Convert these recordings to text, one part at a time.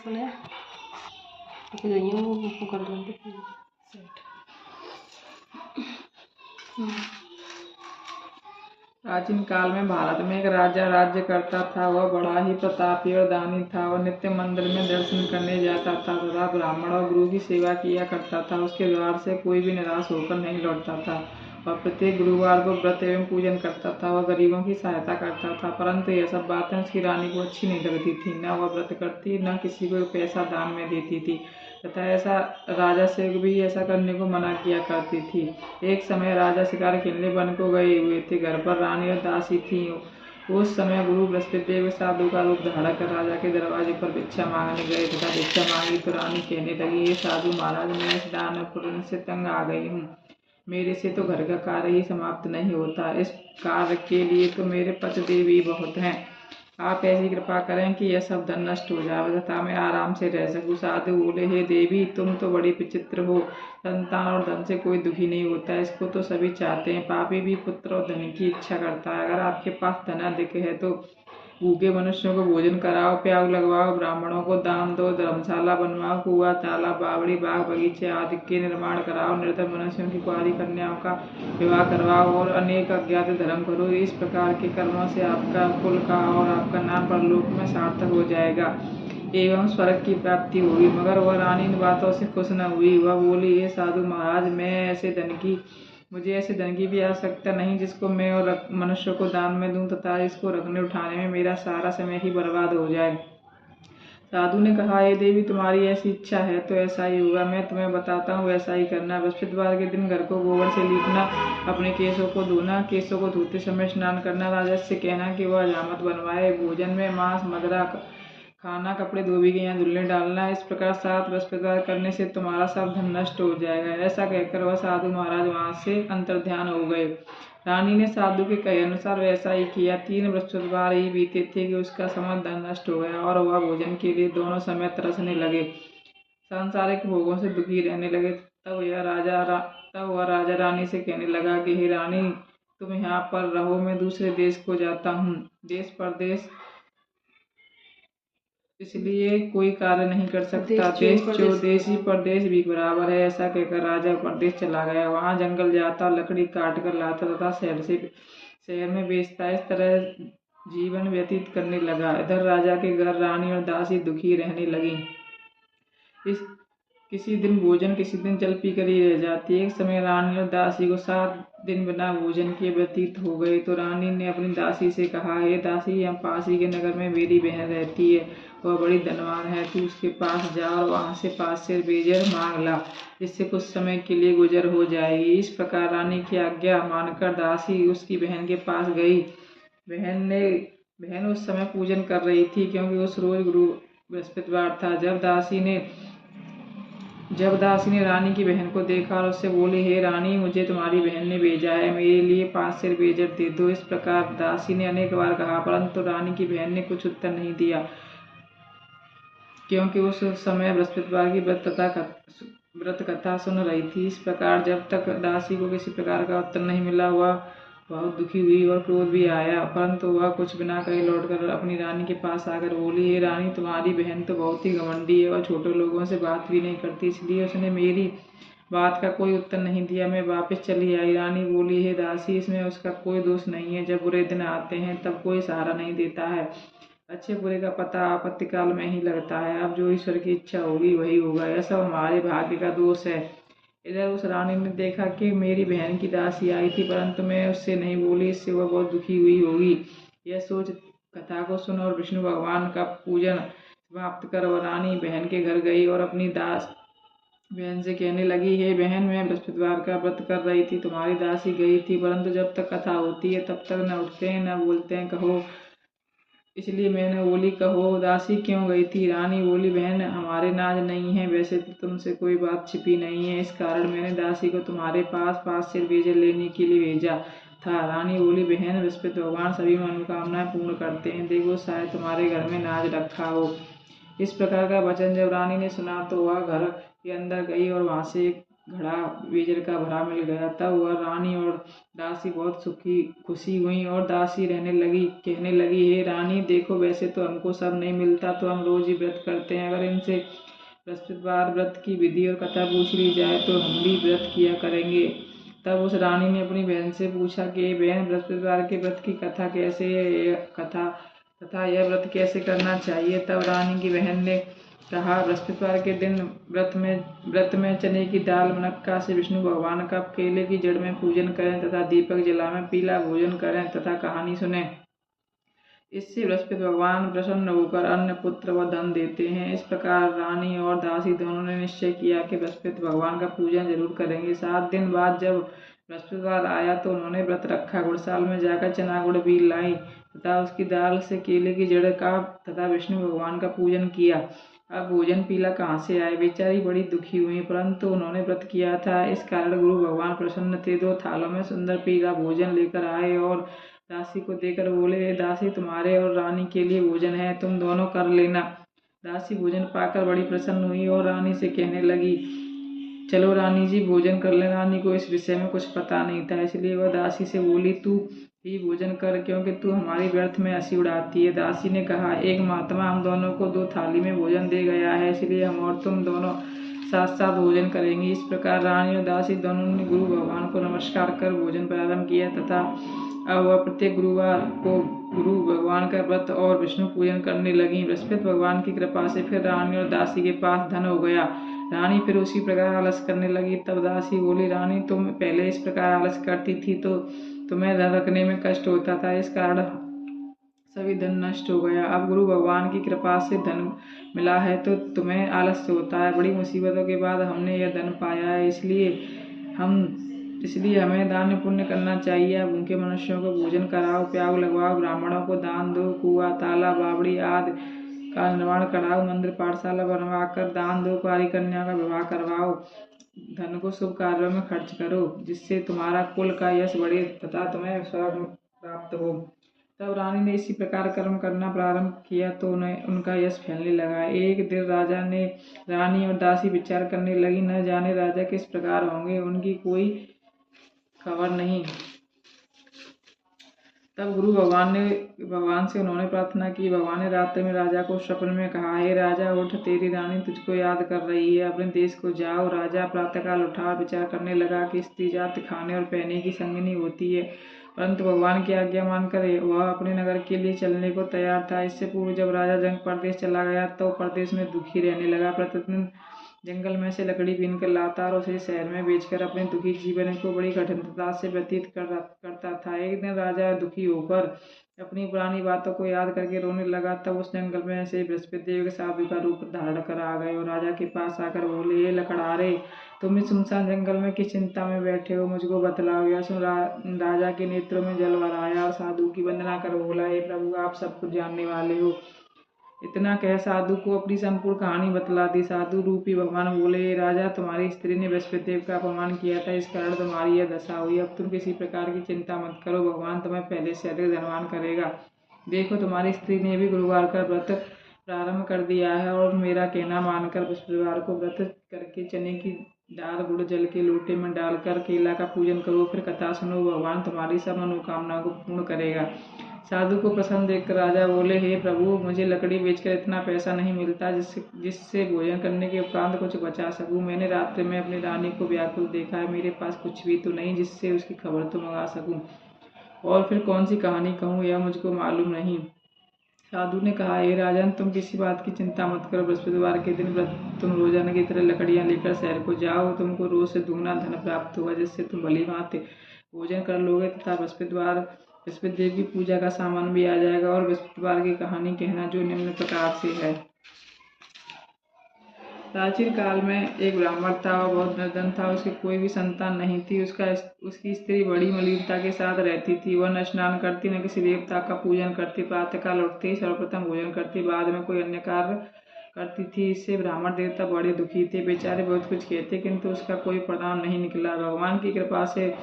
सुने तो जाइए वो कर लेंगे सेट। प्राचीन काल में भारत में एक राजा राज्य करता था। वह बड़ा ही प्रतापी और दानी था। वह नित्य मंदिर में दर्शन करने जाता था तथा ब्राह्मण और गुरु की सेवा किया करता था। उसके द्वार से कोई भी निराश होकर नहीं लौटता था और प्रत्येक गुरुवार को व्रत एवं पूजन करता था। वह गरीबों की सहायता करता था, परंतु यह सब बातें उसकी रानी को अच्छी नहीं लगती थी। न वह व्रत करती, न किसी को पैसा दान में देती थी तथा ऐसा राजा से भी ऐसा करने को मना किया करती थी। एक समय राजा शिकार खेलने वन को गए हुए थे। घर पर रानी और दासी थी। उस समय गुरु बृहस्पति देव साधु का रूप धारण कर राजा के दरवाजे पर भिक्षा मांगने गए तथा भिक्षा मांगी तो रानी कहने लगी, ये साधु महाराज, मैं इस दानव पुण्य से तंग आ गई हूँ। मेरे से तो घर का कार्य ही समाप्त नहीं होता। इस कार्य के लिए तो मेरे पतिदेव भी बहुत हैं। आप ऐसी कृपा करें कि यह सब धन नष्ट हो जाए तथा मैं आराम से रह सकूं। साधु बोले, हे देवी, तुम तो बड़ी विचित्र हो। संतान और धन से कोई दुखी नहीं होता, इसको तो सभी चाहते हैं। पापी भी पुत्र और धन की इच्छा करता है। अगर आपके पास धन अधिक है तो भूखे मनुष्यों को भोजन कराओ, प्याग लगवाओ, ब्राह्मणों को दान दो, धर्मशाला बनवाओ, कुआं, तालाब, बावड़ी, बाग, बगीचे आदि के निर्माण कराओ, निर्धन मनुष्यों की कुंवारी कन्याओं का विवाह करवाओ और अनेक अज्ञात धर्म करो। इस प्रकार के कर्मों से आपका कुल का और आपका नाम परलोक में सार्थक हो जाएगा एवं स्वर्ग की प्राप्ति होगी। मगर वह रानी इन बातों से खुश न हुई। वह बोली, हे साधु महाराज, मुझे ऐसे धन की भी आवश्यकता नहीं जिसको मैं और मनुष्य को दान में दूं तथा इसको रखने उठाने में मेरा सारा समय ही बर्बाद हो जाए। साधु ने कहा, हे देवी, तुम्हारी ऐसी इच्छा है तो ऐसा ही होगा। मैं तुम्हें बताता हूँ, वैसा ही करना। बृहस्पतिवार के दिन घर को गोबर से लीपना, अपने केशों को धोना, केशों को धोते समय स्नान करना, राजा से कहना कि वह हजामत बनवाए, भोजन में मांस मदिरा खाना, कपड़े धोबी के यहाँ धुलने डालना। इस प्रकार 7 बृहस्पतिवार करने से तुम्हारा सब धन नष्ट हो जाएगा। ऐसा कहकर वह साधु महाराज वहां से अंतर्ध्यान हो गए। रानी ने साधु के कहे अनुसार वैसा ही किया। 3 बृहस्पतिवार ही बीते थे कि उसका समस्त धन नष्ट हो गया और वह भोजन के लिए दोनों समय तरसने लगे, सांसारिक भोगों से दुखी रहने लगे। तब वह राजा रानी से कहने लगा कि हे रानी, तुम यहाँ पर रहो, मैं दूसरे देश को जाता हूँ। देश परदेश इसलिए कोई कार्य नहीं कर सकता। देश ही परदेश भी बराबर है। ऐसा कहकर राजा परदेश चला गया। वहां जंगल जाता, लकड़ी काट कर लाता तथा शहर में बेचता। इस तरह जीवन व्यतीत करने लगा। इधर राजा के घर रानी और दासी दुखी रहने लगी। किसी दिन भोजन, किसी दिन जल पीकर ही रह जाती। एक समय रानी और दासी को 7 दिन बिना भोजन के व्यतीत हो गए तो रानी ने अपनी दासी से कहा, हे दासी, हम पासी के नगर में मेरी बहन रहती है। वह बड़ी धनवान है। तू उसके पास जा और वहां से 5 सेर बेजर मांग ला, जिससे कुछ समय के लिए गुजर हो जाएगी। इस प्रकार रानी की आज्ञा मानकर दासी उसकी बहन के पास गई। बहन उस समय पूजन कर रही थी, क्योंकि उस रोज गुरु बृहस्पतिवार था। जब दासी ने रानी की बहन को देखा और उससे बोली, हे रानी, मुझे तुम्हारी बहन ने भेजा है, मेरे लिए 5 सेर बेजर दे दो। इस प्रकार दासी ने अनेक बार कहा, परंतु रानी की बहन ने कुछ उत्तर नहीं दिया, क्योंकि उस समय बृहस्पतिवार की व्रत कथा सुन रही थी। इस प्रकार जब तक दासी को किसी प्रकार का उत्तर नहीं मिला, वह बहुत दुखी हुई और क्रोध भी आया, परंतु वह कुछ बिना कहे लौटकर अपनी रानी के पास आकर बोली, हे रानी, तुम्हारी बहन तो बहुत ही घमंडी है और छोटे लोगों से बात भी नहीं करती, इसलिए उसने मेरी बात का कोई उत्तर नहीं दिया। मैं वापस चली आई। रानी बोली, हे दासी, इसमें उसका कोई दोष नहीं है। जब बुरे दिन आते हैं तब कोई सहारा नहीं देता है। अच्छे बुरे का पता आपत्ति काल में ही लगता है। अब जो ईश्वर की इच्छा होगी वही होगा। यह सब हमारे भाग्य का दोष है। इधर उस रानी ने देखा कि मेरी बहन की दासी आई थी, परंतु मैं उससे नहीं बोली, इससे वह बहुत दुखी हुई होगी। यह सोच कथा को सुन और विष्णु भगवान का पूजन समाप्त कर वह रानी बहन के घर गई और अपनी बहन से कहने लगी, हे बहन, मैं बृहस्पतिवार का व्रत कर रही थी, तुम्हारी दासी गई थी, परंतु जब तक कथा होती है तब तक न उठते हैं न बोलते हैं, कहो। इसलिए मैंने बोली, कहो दासी क्यों गई थी? रानी बोली, बहन, हमारे नाज नहीं है, वैसे तो तुमसे कोई बात छिपी नहीं है, इस कारण मैंने दासी को तुम्हारे पास 5 सेर बेजर लेने के लिए भेजा था। रानी बोली, बहन, बृहस्पति भगवान सभी मनोकामनाएं पूर्ण करते हैं, देखो शायद तुम्हारे घर में नाज रखा हो। इस प्रकार का वचन जब रानी ने सुना तो वह घर के अंदर गई और वहां से एक घड़ा बीजल का भरा मिल गया। तब वह रानी और दासी बहुत खुशी हुई और दासी कहने लगी, हे रानी, देखो वैसे तो हमको सब नहीं मिलता, तो हम रोज ही व्रत करते हैं। अगर इनसे बृहस्पतिवार व्रत की विधि और कथा पूछ ली जाए तो हम भी व्रत किया करेंगे। तब उस रानी ने अपनी बहन से पूछा कि बहन, बृहस्पतिवार के व्रत की कथा कैसे है, तथा यह व्रत कैसे करना चाहिए। तब रानी की बहन ने कहा, बृहस्पतिवार के दिन व्रत में चने की दाल, मुनक्का से विष्णु भगवान का, केले की जड़ में पूजन करें तथा दीपक जलाएं, पीला भोजन करें तथा कहानी सुने। इससे बृहस्पति भगवान प्रसन्न होकर अन्न, पुत्र व धन देते हैं। इस प्रकार रानी और दासी दोनों ने निश्चय किया कि बृहस्पति भगवान का पूजन जरूर करेंगे। 7 दिन बाद जब बृहस्पतिवार आया तो उन्होंने व्रत रखा। गुड़साल में जाकर चना गुड़ बीज लाई तथा उसकी दाल से केले की जड़ का तथा विष्णु भगवान का पूजन किया। अब भोजन पीला कहाँ से आए। बेचारी बड़ी दुखी हुई, परंतु उन्होंने व्रत किया था, इस कारण गुरु भगवान प्रसन्न थे। 2 थालों में सुंदर पीला भोजन लेकर आए और दासी को देकर बोले, दासी, तुम्हारे और रानी के लिए भोजन है, तुम दोनों कर लेना। दासी भोजन पाकर बड़ी प्रसन्न हुई और रानी से कहने लगी, चलो रानी जी, भोजन कर ले। रानी को इस विषय में कुछ पता नहीं था, इसलिए वह दासी से बोली, तू ही भोजन कर, क्योंकि तू हमारी व्यर्थ में हंसी उड़ाती है। दासी ने कहा, एक महात्मा हम दोनों को 2 थाली में भोजन दे गया है, इसलिए हम और तुम दोनों साथ साथ भोजन करेंगे। इस प्रकार रानी और दासी दोनों ने गुरु भगवान को नमस्कार कर भोजन प्रारंभ किया तथा अब वह प्रत्येक गुरुवार को गुरु भगवान का व्रत और विष्णु पूजन करने लगी। बृहस्पति भगवान की कृपा से फिर रानी और दासी के पास धन हो गया। रानी फिर उसी प्रकार आलस करने लगी। तब दासी बोली, रानी, तुम पहले इस प्रकार आलस करती थी तो तुम्हें धन रखने में कष्ट होता था, इस कारण सभी धन नष्ट हो गया। अब गुरु भगवान की कृपा से धन मिला है तो तुम्हें आलस होता है। बड़ी मुसीबतों के बाद हमने यह धन पाया है, इसलिए हमें दान पुण्य करना चाहिए। भूखे मनुष्यों को भोजन कराओ, प्याग लगवाओ, ब्राह्मणों को दान दो, कुआं, तालाब, बावड़ी आदि का निर्माण कराओ, मंदिर पाठशाला बनवाकर दान दो, कुंवारी कन्या का विवाह करवाओ, धन को शुभ कार्यों में खर्च करो, जिससे तुम्हारा कुल का यश बढ़े तथा तुम्हें स्वर्ग प्राप्त हो। तब रानी ने इसी प्रकार कर्म करना प्रारंभ किया तो उनका यश फैलने लगा। एक दिन रानी और दासी विचार करने लगी, न जाने राजा किस प्रकार होंगे, उनकी कोई खबर नहीं। तब गुरु भगवान से उन्होंने प्रार्थना की। भगवान ने रात्रि में राजा को स्वप्न में कहा, हे राजा, उठ, तेरी रानी तुझको याद कर रही है, अपने देश को जाओ। राजा प्रातःकाल उठा, विचार करने लगा कि स्त्री जाति खाने और पहनने की संगिनी होती है, परंतु भगवान की आज्ञा मानकर वह अपने नगर के लिए चलने को तैयार था। इससे पूर्व जब राजा जंग प्रदेश चला गया तो प्रदेश में दुखी रहने लगा। प्रतिदिन जंगल में से लकड़ी बीनकर लाता और उसे शहर में बेचकर अपने दुखी जीवन को बड़ी कठिनता से व्यतीत करता था। एक दिन राजा दुखी होकर अपनी पुरानी बातों को याद करके रोने लगा। तब उस जंगल में से बृहस्पति देव के साधु का रूप धारण कर आ गए और राजा के पास आकर बोले, हे लकड़हारे, तुम इस सुनसान जंगल में किस चिंता में बैठे हो, मुझको बतलाओ। यह सुन राजा के नेत्रों में जल भर आया और साधु की वंदना कर बोला, हे प्रभु, आप सब कुछ जानने वाले हो। इतना कह साधु को अपनी संपूर्ण कहानी बतला दी। साधु रूपी भगवान बोले, राजा, तुम्हारी स्त्री ने बृहस्पति देव का अपमान किया था, इस कारण तुम्हारी यह दशा हुई। अब तुम किसी प्रकार की चिंता मत करो, भगवान तुम्हें पहले से अधिक धनवान करेगा। देखो, तुम्हारी स्त्री ने भी गुरुवार का व्रत प्रारंभ कर दिया है और मेरा कहना मानकर बृहस्पतिवार को व्रत करके चने की दाल गुड़ जल के लोटे में डालकर केला का पूजन करो, फिर कथा सुनो, भगवान तुम्हारी सब मनोकामनाओं को पूर्ण करेगा। साधु को प्रसन्न देखकर राजा बोले, हे प्रभु, मुझे लकड़ी बेचकर इतना पैसा नहीं मिलता जिससे भोजन करने के उपरांत कुछ बचा सकूं। मैंने रात्रि में अपनी रानी को व्याकुल देखा है, मेरे पास कुछ भी तो नहीं जिससे उसकी खबर तो मंगा सकूं, और फिर कौन सी कहानी कहूँ यह मुझको मालूम नहीं। साधु ने कहा, हे राजन, तुम किसी बात की चिंता मत करो। बृहस्पतिवार के दिन तुम रोजाना की तरह लकड़ियां लेकर शहर को जाओ, तुमको रोज से दुगना धन प्राप्त होगा, जिससे तुम भली भांति भोजन कर लोगे तथा बृहस्पति देव की पूजा का सामान भी आ जाएगा। और बृहस्पतिवार की कहानी कहना, जो निम्न प्रकार से है। प्राचीन काल में एक ब्राह्मण था, वह बहुत निर्धन था, उसकी कोई भी संतान नहीं थी। उसकी स्त्री बड़ी मलिनता के साथ रहती थी। वह न स्नान करती, न किसी देवता का पूजन करती, प्रातःकाल उठते ही सर्वप्रथम भोजन करती, बाद में कोई अन्य कार्य करती थी। इससे ब्राह्मण देवता बड़े दुखी थे। बेचारे बहुत कुछ कहते, किंतु उसका कोई परिणाम नहीं निकला। भगवान की कृपा से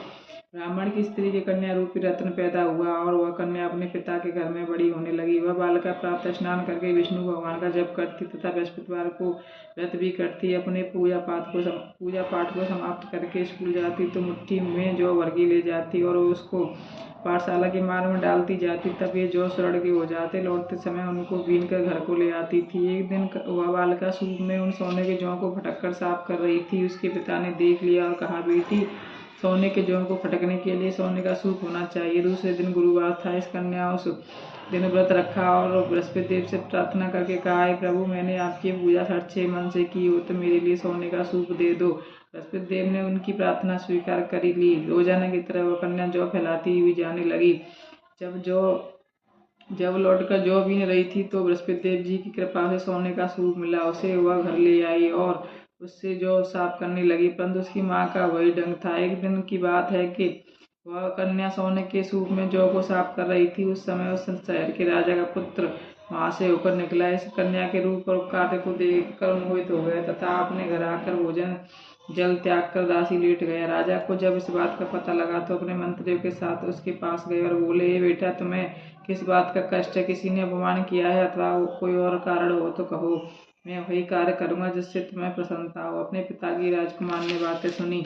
ब्राह्मण की स्त्री के कन्या रूपी रत्न पैदा हुआ और वह कन्या अपने पिता के घर में बड़ी होने लगी। वह बालिका प्रातः स्नान करके विष्णु भगवान का जप करती तथा बृहस्पतिवार को व्रत भी करती। अपने पूजा पाठ को समाप्त करके स्कूल जाती तो मुट्ठी में जौ भर के ले जाती और उसको पाठशाला के मार्ग में डालती जाती। तब ये जौ सड़ के हो जाते। लौटते समय उनको बीन कर घर को ले आती थी। एक दिन वह बालिका सूप में उन सोने के जौ को फटक कर साफ कर रही थी। उसके पिता ने देख लिया और कहा, बेटी, सोने के जौ को फटकने के लिए सोने का सूप होना चाहिए। दूसरे दिन गुरुवार था। इस कन्या उस दिन व्रत रखा और बृहस्पति देव से प्रार्थना करके कहा, हे प्रभु, मैंने आपकी पूजा सच्चे मन से की हो तो मेरे लिए सोने का सूप दे दो। बृहस्पति देव ने उनकी प्रार्थना स्वीकार कर ली। रोजाना की तरह वह कन्या जौ फैलाती हुई जाने लगी। जब लौटकर जौ बीन रही थी तो बृहस्पति देव जी की कृपा से सोने का सूप मिला। उसे वह घर ले आई और उससे जौ साफ करने लगी, परंतु उसकी माँ का वही ढंग था। एक दिन की बात है कि वह कन्या सोने के सूप में जौ को साफ कर रही थी। उस समय उस शहर के राजा का पुत्र वहां से होकर निकला। इस कन्या के रूप और कार्य को देखकर मोहित हो गया तथा अपने घर आकर भोजन जल त्याग कर दासी लेट गया। राजा को जब इस बात का पता लगा तो अपने मंत्रियों के साथ उसके पास गए और बोले, हे बेटा, तुम्हें किस बात का कष्ट है? किसी ने अपमान किया है अथवा कोई और कारण हो तो कहो, मैं वही कार्य करूंगा जिससे तुम्हें प्रसन्नता हो। अपने पिता की राजकुमार ने बातें सुनी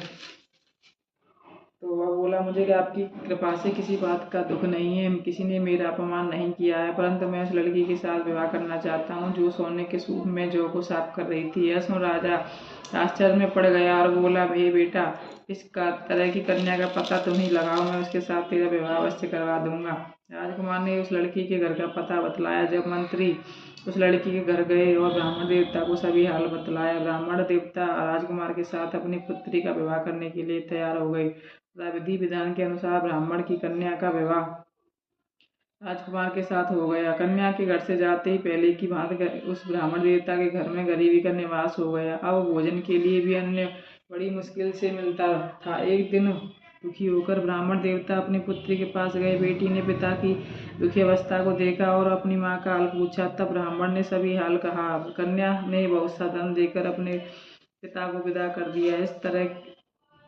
तो वह बोला, मुझे आपकी कृपा से किसी बात का दुख नहीं है। किसी ने मेरा अपमान नहीं किया है, परंतु मैं उस लड़की के साथ विवाह करना चाहता हूँ जो सोने के सूप में जौ को साफ कर रही थी। यह सुन राजा आश्चर्य में पड़ गया और बोला, हे बेटा, इस तरह की कन्या का पता तुम ही लगाओ, मैं उसके साथ तेरा विवाह अवश्य करवा दूंगा। राजकुमार ने उस लड़की के घर का पता बतलाया। जब मंत्री उस लड़की के घर गए और ब्राह्मण देवता को सभी हाल बतलाया, ब्राह्मण देवता राजकुमार के साथ अपनी पुत्री का विवाह करने के लिए तैयार हो गए। विधि विधान के अनुसार ब्राह्मण की कन्या का विवाह राजकुमार के साथ हो गया। कन्या के घर से जाते ही पहले की भांति उस ब्राह्मण देवता के घर में गरीबी का निवास हो गया। अब भोजन के लिए भी अन्न बड़ी मुश्किल से मिलता था। एक दिन दुखी होकर ब्राह्मण देवता अपनी पुत्री के पास गए। बेटी ने पिता की दुखी अवस्था को देखा और अपनी माँ का हाल पूछा। तब ब्राह्मण ने सभी हाल कहा। कन्या ने बहुत सा धन देकर अपने पिता को विदा कर दिया। इस तरह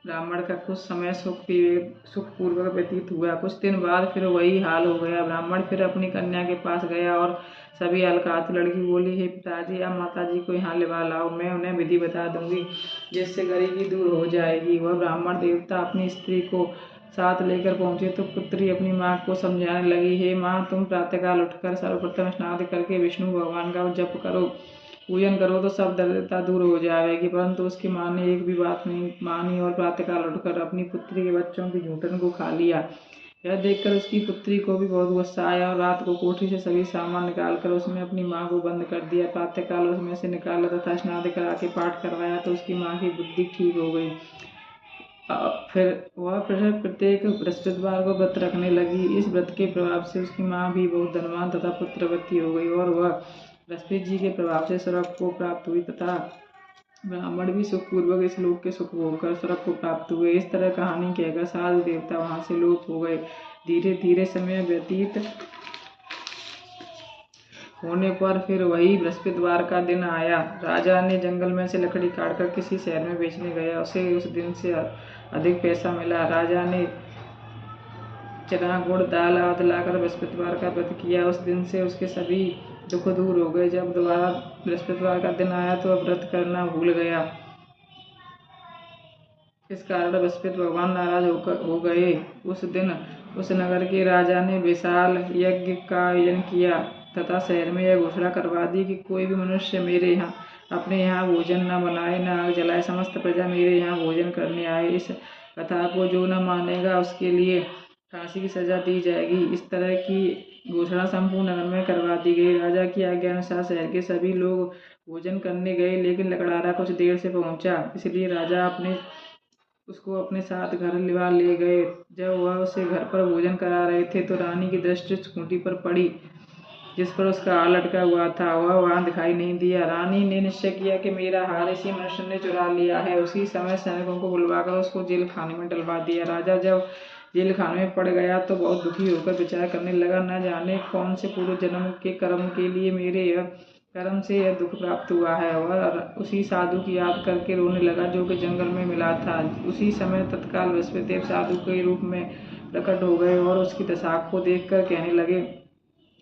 ब्राह्मण का कुछ समय सुखपूर्वक व्यतीत हुआ। कुछ दिन बाद फिर वही हाल हो गया। ब्राह्मण फिर अपनी कन्या के पास गया और सभी हाल कहा तो लड़की बोली, हे पिताजी, आप माताजी को यहाँ लिवा लाओ, मैं उन्हें विधि बता दूंगी जिससे गरीबी दूर हो जाएगी। वह ब्राह्मण देवता अपनी स्त्री को साथ लेकर पहुंचे तो पुत्री अपनी माँ को समझाने लगी, हे माँ, तुम प्रातःकाल उठकर सर्वप्रथम स्नान करके विष्णु भगवान का जप करो, पूजन करो तो सब दरिद्रता दूर हो जाएगी। परंतु उसकी माँ ने एक भी बात नहीं मानी और प्रातःकाल उठकर अपनी पुत्री के बच्चों की झूठन को खा लिया। यह देखकर उसकी पुत्री को भी बहुत गुस्सा आया और रात को कोठरी से सभी सामान निकालकर उसमें अपनी माँ को बंद कर दिया। प्रातःकाल उसमें से निकाला तथा स्नान करा के पाठ करवाया तो उसकी माँ की बुद्धि ठीक हो गई। फिर वह प्रत्येक बृहस्पतिवार को व्रत रखने लगी। इस व्रत के प्रभाव से उसकी माँ भी बहुत धनवान तथा पुत्रवती हो गई और वह बृहस्पति जी के प्रभाव से स्वर्ग को प्राप्त हुई तथा ब्राह्मण भी सुखपूर्वक इस लोक के सुख भोगकर स्वर्ग को प्राप्त हुए। इस तरह कहानी कहकर साधु देवता वहां से लोप हो गए। धीरे धीरे समय व्यतीत होने पर फिर वही बृहस्पतिवार का दिन आया। राजा ने जंगल में से लकड़ी काटकर किसी शहर में बेचने गया। उसे उस दिन से अधिक पैसा मिला। राजा ने चना, गुड़, दाल आदि लाकर बृहस्पतिवार का व्रत किया। उस दिन से उसके सभी दुख दूर हो गए। जब दोबारा बृहस्पतिवार का दिन आया तो वह व्रत करना भूल गया। इस कारण बृहस्पति भगवान नाराज हो गए। उस दिन उस नगर के राजा ने विशाल यज्ञ का आयोजन किया तथा शहर में यह घोषणा करवा दी कि कोई भी मनुष्य मेरे यहाँ अपने यहाँ भोजन न बनाए, न आग जलाए, समस्त प्रजा मेरे यहाँ भोजन करने आए। इस कथा को जो न मानेगा उसके लिए फांसी की सजा दी जाएगी। इस तरह की घोषणा संपूर्ण नगर में करवा दी गई। राजा की आज्ञा अनुसार शहर के सभी लोग भोजन करने गए, लेकिन लकड़हारा कुछ देर से पहुंचा, इसलिए राजा उसको अपने साथ घर लिवा ले गए। जब वह उसे घर पर भोजन करा रहे थे तो रानी की दृष्टि खूंटी पर पड़ी जिस पर उसका हार लटका हुआ था। वह वहां दिखाई नहीं दिया। रानी ने निश्चय किया कि मेरा हार इसी मनुष्य ने चुरा लिया है। उसी समय सैनिकों को बुलवाकर उसको जेल खाने में डलवा दिया। राजा जब जेल खाने में पड़ गया तो बहुत दुखी होकर विचार करने लगा, न जाने कौन से पूर्व जन्म के कर्म के लिए मेरे यह कर्म से यह दुख प्राप्त हुआ है। वह उसी साधु की याद करके रोने लगा जो कि जंगल में मिला था। उसी समय तत्काल बृहस्पति देव साधु के रूप में प्रकट हो गए और उसकी दशा को देखकर कहने लगे,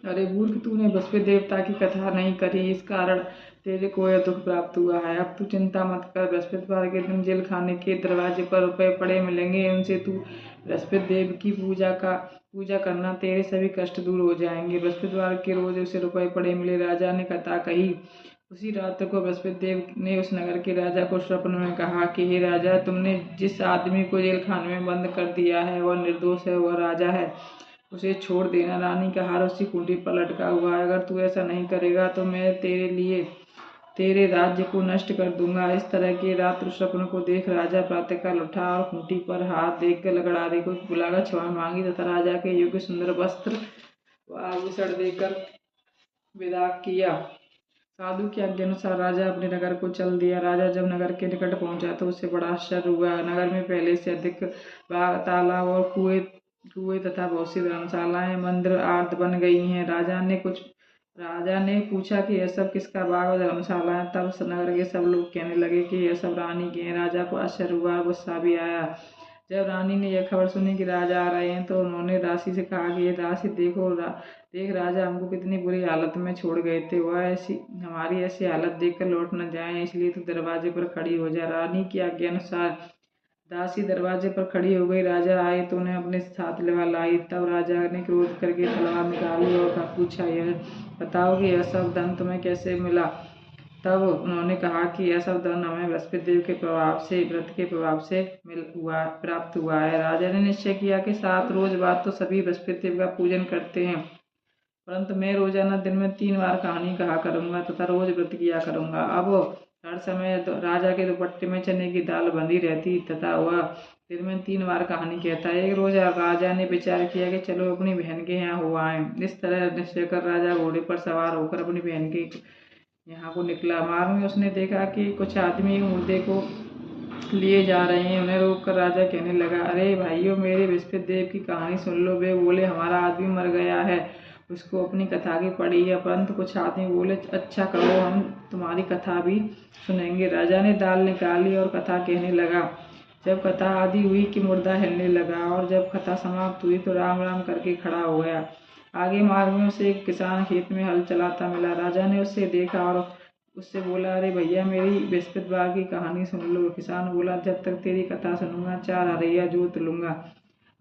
अरे मूर्ख, तूने बृहस्पति देवता की कथा नहीं करी, इस कारण तेरे को यह दुख प्राप्त हुआ है। अब तू चिंता मत कर, बृहस्पतिवार के दिन जेल खाने के दरवाजे पर रुपए पड़े मिलेंगे, उनसे तू बृहस्पति देव की पूजा करना, तेरे सभी कष्ट दूर हो जाएंगे। बृहस्पतिवार के रोज उसे रुपए पड़े मिले। राजा ने कथा कही। उसी रात्र को बृहस्पति देव ने उस नगर के राजा को स्वप्न में कहा कि हे राजा, तुमने जिस आदमी को जेल खाने में बंद कर दिया है वह निर्दोष है, वह राजा है, उसे छोड़ देना। रानी का हार उसकी खूंटी पर लटका हुआ है। अगर तू ऐसा नहीं करेगा तो मैं तेरे राज्य को नष्ट कर दूंगा। इस तरह के रात्र स्वप्न को देख राजा प्रातःकाल उठा और खूंटी पर हाथ देखकर लगड़ारी को बुलाकर क्षमा मांगी तथा राजा के योग्य सुंदर वस्त्र व आभूषण देकर विदा किया। साधु की आज्ञा अनुसार राजा अपने नगर को चल दिया। राजा जब नगर के निकट पहुंचा तो उसे बड़ा आश्चर्य हुआ। नगर में पहले से अधिक बाग, तालाब और कुएं तथा बहुत सी धर्मशालाएं, मंदिर आदि बन गई हैं। राजा ने पूछा कि यह सब किसका बाग और धर्मशाला है। तब नगर के सब लोग कहने लगे कि यह सब रानी के हैं। राजा को आश्चर्य हुआ, गुस्सा भी आया। जब रानी ने यह खबर सुनी कि राजा आ रहे हैं तो उन्होंने दासी से कहा कि ये दासी, देख राजा हमको कितनी बुरी हालत में छोड़ गए थे, वह हमारी ऐसी हालत देखकर लौट न जाए, इसलिए तू दरवाजे पर खड़ी हो जा। रानी की आज्ञा अनुसार दासी दरवाजे पर खड़ी हो गई। राजा आए तो उन्हें अपने साथ लाई। तब राजा ने क्रोध करके तलवार निकाली और पूछा, यह बताओ कि यह सब धन तुम्हें कैसे मिला। तब उन्होंने कहा कि यह सब धन हमें बृहस्पति देव के व्रत के प्रभाव से प्राप्त हुआ है। राजा ने निश्चय किया कि 7 रोज बाद तो सभी बृहस्पति देव का पूजन करते हैं, परंतु मैं रोजाना दिन में 3 बार कहानी कहा करूंगा तथा रोज व्रत किया करूंगा। अब हर समय राजा के दुपट्टे में चने की दाल बंधी रहती तथा वह दिन में 3 बार कहानी कहता। एक रोज राजा ने विचार किया कि चलो अपनी बहन के यहाँ हो आए। इस तरह निश्चय कर राजा घोड़े पर सवार होकर अपनी बहन के यहाँ को निकला। मार्ग में उसने देखा कि कुछ आदमी एक मुर्दे को लिए जा रहे हैं। उन्हें रोककर राजा कहने लगा, अरे भाइयों, मेरे बृहस्पति देव की कहानी सुन लो। वे बोले, हमारा आदमी मर गया है, उसको अपनी कथा की पड़ी है। परंतु कुछ आदमी बोले, अच्छा करो, हम तुम्हारी कथा भी सुनेंगे। राजा ने दाल निकाली और कथा कहने लगा। जब कथा आदि हुई कि मुर्दा हिलने लगा और जब कथा समाप्त हुई तो राम राम करके खड़ा हो गया। आगे मार्ग में उसे एक किसान खेत में हल चलाता मिला। राजा ने उसे देखा और उससे बोला, अरे भैया, मेरी बृहस्पतिवार की कहानी सुन लो। किसान बोला, जब तक तेरी कथा सुनूंगा 4 हरैया जोत लूंगा।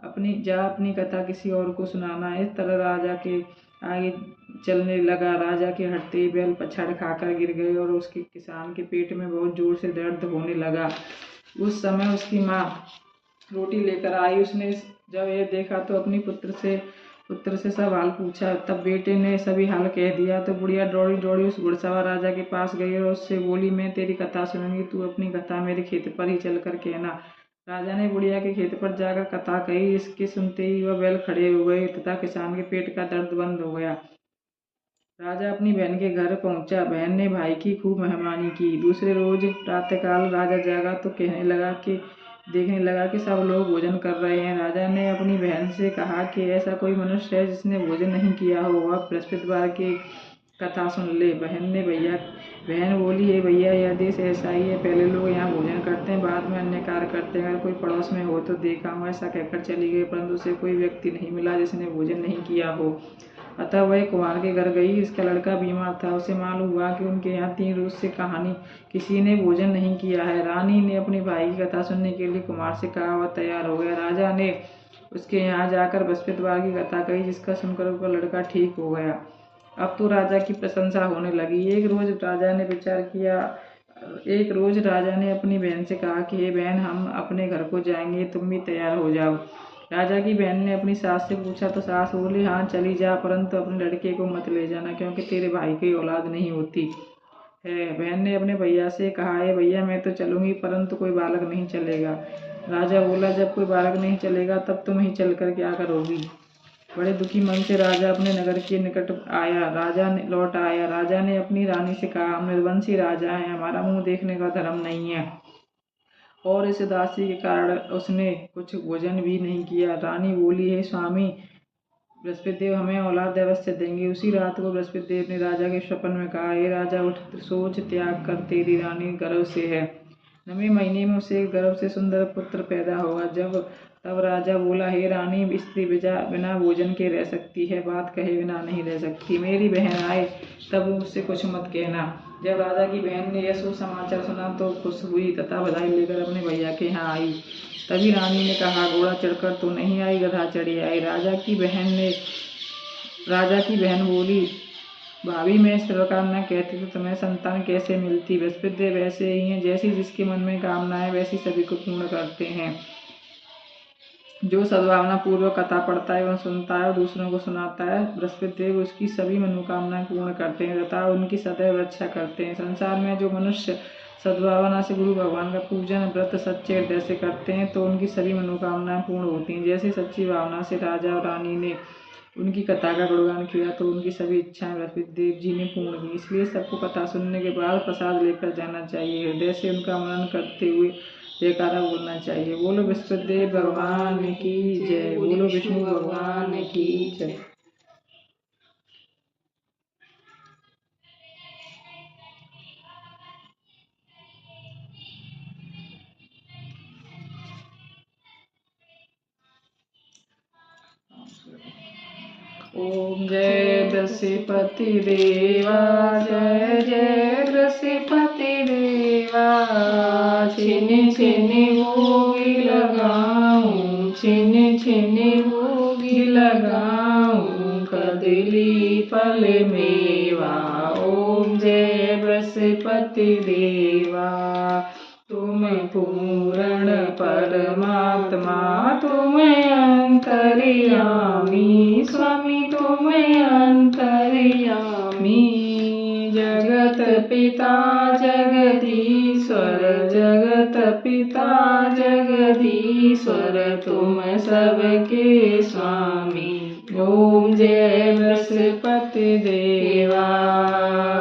अपनी कथा किसी और को सुनाना। इस तरह राजा के आगे चलने लगा। राजा के हटते ही बैल पछाड़ खाकर गिर गए और उसके किसान के पेट में बहुत जोर से दर्द होने लगा। उस समय उसकी माँ रोटी लेकर आई। उसने जब यह देखा तो अपनी पुत्र से सब हाल पूछा। तब बेटे ने सभी हाल कह दिया तो बुढ़िया दौड़ी दौड़ी उस घुड़सवार राजा के पास गई और उससे बोली, मैं तेरी कथा सुनूंगी, तू अपनी कथा मेरे खेत पर ही चल कर कहना। राजा ने बुढ़िया के खेत पर जाकर कथा कही। इसके सुनते ही वह बैल खड़े हो गए तथा किसान के पेट का दर्द बंद हो गया। राजा अपनी बहन के घर पहुंचा। बहन ने भाई की खूब मेहमानी की। दूसरे रोज प्रातःकाल राजा जागा तो देखने लगा कि सब लोग भोजन कर रहे हैं। राजा ने अपनी बहन से कहा कि ऐसा कोई मनुष्य है जिसने भोजन नहीं किया हो, वह बृहस्पतिवार की कथा सुन ले। बहन बोली, हे भैया, यह देश ऐसा ही है, पहले लोग यहाँ भोजन करते हैं, बाद में अन्य कार्य करते हैं। अगर कोई पड़ोस में हो तो देखा हूँ। ऐसा कहकर चली गई, परंतु उसे कोई व्यक्ति नहीं मिला जिसने भोजन नहीं किया हो। अतः वह कुम्हार के घर गई। इसका लड़का बीमार था। उसे मालूम हुआ कि उनके यहाँ 3 रोज से किसी ने भोजन नहीं किया है। रानी ने अपने भाई की कथा सुनने के लिए कुम्हार से कहा। वह तैयार हो गया। राजा ने उसके यहाँ जाकर बृहस्पतिवार की कथा कही, जिसका सुनकर उसका लड़का ठीक हो गया। अब तो राजा की प्रशंसा होने लगी। एक रोज राजा ने अपनी बहन से कहा कि हे बहन, हम अपने घर को जाएंगे, तुम भी तैयार हो जाओ। राजा की बहन ने अपनी सास से पूछा तो सास बोली, हाँ चली जा, परंतु अपने लड़के को मत ले जाना, क्योंकि तेरे भाई की औलाद नहीं होती है। बहन ने अपने भैया से कहा, हे भैया, मैं तो चलूंगी, परंतु कोई बालक नहीं चलेगा। राजा बोला, जब कोई बालक नहीं चलेगा तब तुम ही चल कर क्या करोगी। बड़े दुखी मन से राजा अपने नगर के निकट लौट आया। राजा ने अपनी रानी से कहा, हम निर्वंशी राजा हैं, हमारा मुंह देखने का धर्म नहीं है, और इस दासी के कारण उसने कुछ भोजन भी नहीं किया। रानी बोली, हे स्वामी, बृहस्पति देव हमें औलाद अवश्य देंगे। उसी रात को बृहस्पति देव ने राजा के स्वप्न में कहा, हे राजा उठ, सोच त्याग कर, तेरी रानी गर्भ से है। 9वें महीने में उसे गर्भ से सुंदर पुत्र पैदा होगा। तब राजा बोला, हे रानी, स्त्री बिना भोजन के रह सकती है, बात कहे बिना नहीं रह सकती। मेरी बहन आए तब मुझसे कुछ मत कहना। जब राजा की बहन ने यह सुसमाचार सुना तो खुश हुई तथा बधाई लेकर अपने भैया के यहाँ आई। तभी रानी ने कहा, घोड़ा चढ़कर तो नहीं आई, गधा चढ़ी आई। राजा की बहन बोली, भाभी, मैं इस प्रकार न कहती तो तुम्हें संतान कैसे मिलती। बृहस्पति देव ऐसे ही हैं, जैसी जिसके मन में कामना है वैसी सभी को पूर्ण करते हैं। जो सद्भावना पूर्वक कथा पढ़ता है एवं सुनता है और दूसरों को सुनाता है, बृहस्पति देव उसकी सभी मनोकामनाएं पूर्ण करते हैं तथा उनकी सदैव रक्षा करते हैं। संसार में जो मनुष्य सद्भावना से गुरु भगवान का पूजन व्रत सच्चे हृदय से करते हैं तो उनकी सभी मनोकामनाएं पूर्ण होती हैं। जैसे सच्ची भावना से राजा और रानी ने उनकी कथा का गुणगान किया तो उनकी सभी इच्छाएं बृहस्पति देव जी ने पूर्ण की। इसलिए सबको कथा सुनने के बाद प्रसाद लेकर जाना चाहिए। हृदय से उनका मनन करते हुए जयकारा बोलना चाहिए। बोलो बृहस्पति देव भगवान की जय, बोलो विष्णु भगवान की जय। ओम जय बृहस्पति देवा, जय जय बृहस्पति देवा। छिन छिन भोगी लगाऊं, छिन छिन भोगी लगाऊं, कदली फल मेवा। ओम जय बृहस्पति देवा। तुम पूर्ण परमात्मा, तुम अंतर्यामी, स्वामी तुम अंतर्यामी। जगत पिता जगदीश्वर, जगत पिता जगदीश्वर, तुम सबके स्वामी। ओम जय बृहस्पति देवा।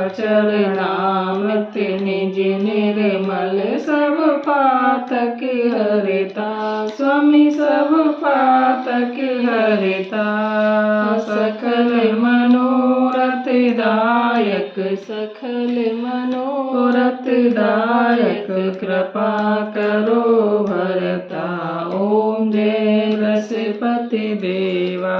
चरणामृत निज निर्मल, सब पातक हरता, स्वामी सब पातक हरता। सकल मनोरथ दायक, सकल मनोरथ दायक, कृपा करो भरता। ओम जय बृहस्पति देवा।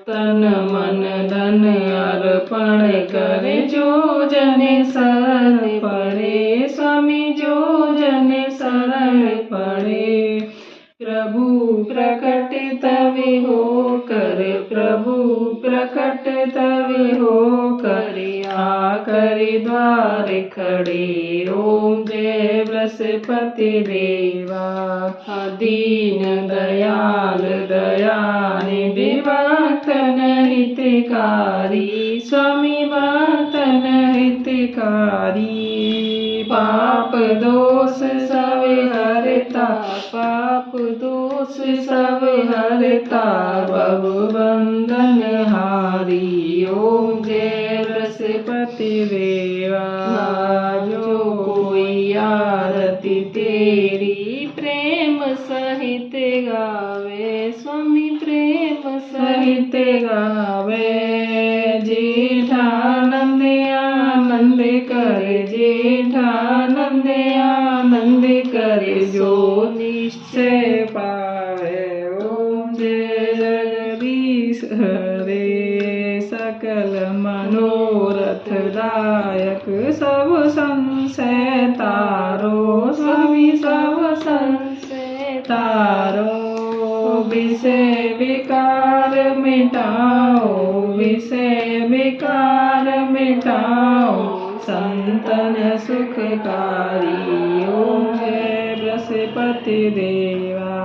तन मन धन अर्पण करे, जो जन शरण पड़े, स्वामी जो जन शरण पड़े। प्रभु प्रकट तब हो कर, प्रभु प्रकट तब हो कर, आकर द्वार खड़े। ओम जय बृहस्पति देवा। दीन दयाल दयानिधि, भक्तन हितकारी, स्वामी भक्तन हितकारी। पाप दोष सब हरता, पाप दोष सब हरता, भव बंधन हारी। ओम जय बृहस्पति देवा। जो कोई आरती तेरी प्रेम सहित गावे, स्वामी प्रेम सहित गावे। जेठानंद आनंद करे, जेठानंद आनंद करे, जो निश्चय पावे। ओम जय जगदीश हरे, सकल मनोरथ दायक, सब संशय तारो, स्वामी सब संशय तारो। विषय विकार मिटाओ, विषय विकार मिटाओ, संतन सुखकारी। ओम जय बृहस्पति देवा।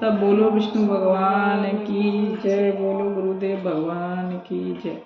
सब बोलो विष्णु भगवान की जय, बोलो गुरुदेव भगवान की जय।